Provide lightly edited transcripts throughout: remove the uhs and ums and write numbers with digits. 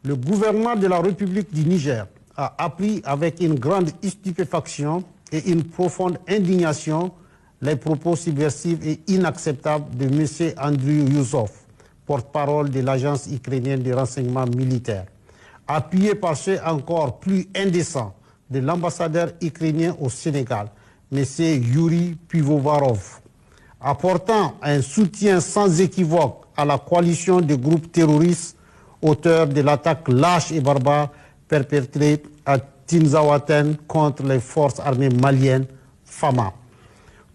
Le gouvernement de la République du Niger a appris avec une grande stupéfaction et une profonde indignation les propos subversifs et inacceptables de M. Andriy Yusov, porte-parole de l'agence ukrainienne de renseignement militaire, appuyé par ceux encore plus indécents de l'ambassadeur ukrainien au Sénégal, M. Yuri Pivovarov, apportant un soutien sans équivoque à la coalition de groupes terroristes auteurs de l'attaque lâche et barbare perpétrée à Tinzaouaten contre les forces armées maliennes FAMA,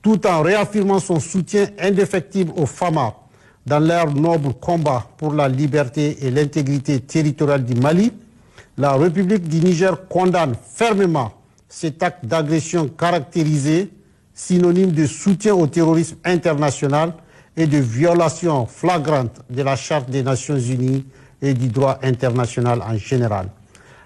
tout en réaffirmant son soutien indéfectible aux FAMA dans leur noble combat pour la liberté et l'intégrité territoriale du Mali. La République du Niger condamne fermement cet acte d'agression caractérisé, synonyme de soutien au terrorisme international et de violation flagrante de la Charte des Nations Unies et du droit international en général.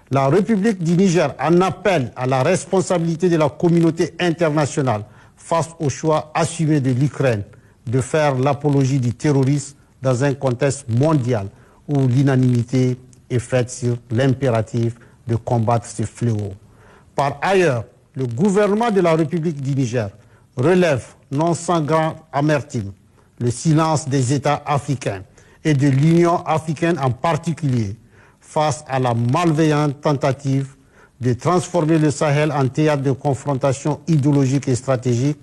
La République du Niger en appelle à la responsabilité de la communauté internationale face au choix assumé de l'Ukraine de faire l'apologie du terrorisme dans un contexte mondial où l'unanimité est faite sur l'impératif de combattre ce fléau. Par ailleurs, le gouvernement de la République du Niger relève, non sans grande amertume, le silence des États africains et de l'Union africaine en particulier face à la malveillante tentative de transformer le Sahel en théâtre de confrontation idéologique et stratégique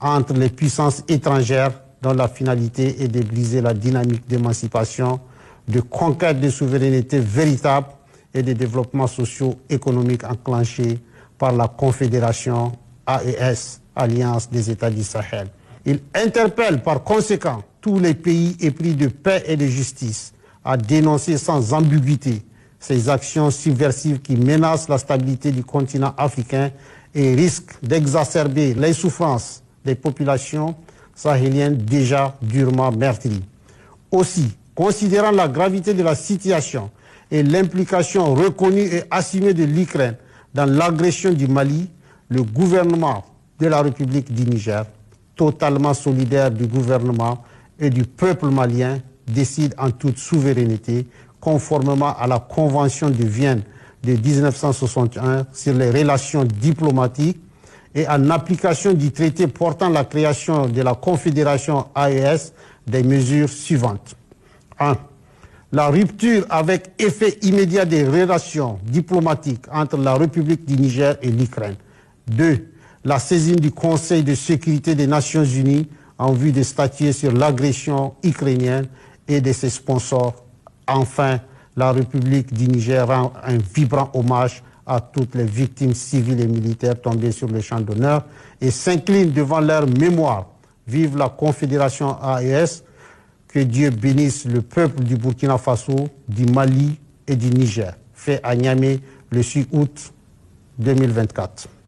entre les puissances étrangères dont la finalité est de briser la dynamique d'émancipation, de conquête de souveraineté véritable et de développement socio-économique enclenché par la Confédération AES, Alliance des États du Sahel. Il interpelle par conséquent tous les pays épris de paix et de justice à dénoncer sans ambiguïté ces actions subversives qui menacent la stabilité du continent africain et risquent d'exacerber les souffrances des populations sahéliennes déjà durement meurtries. Aussi, considérant la gravité de la situation et l'implication reconnue et assumée de l'Ukraine dans l'agression du Mali, le gouvernement de la République du Niger, totalement solidaire du gouvernement et du peuple malien, décide en toute souveraineté, conformément à la Convention de Vienne de 1961 sur les relations diplomatiques et en application du traité portant la création de la Confédération AES, des mesures suivantes. 1. La rupture avec effet immédiat des relations diplomatiques entre la République du Niger et l'Ukraine. 2. La saisine du Conseil de sécurité des Nations Unies en vue de statuer sur l'agression ukrainienne et de ses sponsors. Enfin, la République du Niger rend un vibrant hommage à toutes les victimes civiles et militaires tombées sur le champ d'honneur et s'incline devant leur mémoire. Vive la Confédération AES, que Dieu bénisse le peuple du Burkina Faso, du Mali et du Niger. Fait à Niamey le 6 août 2024.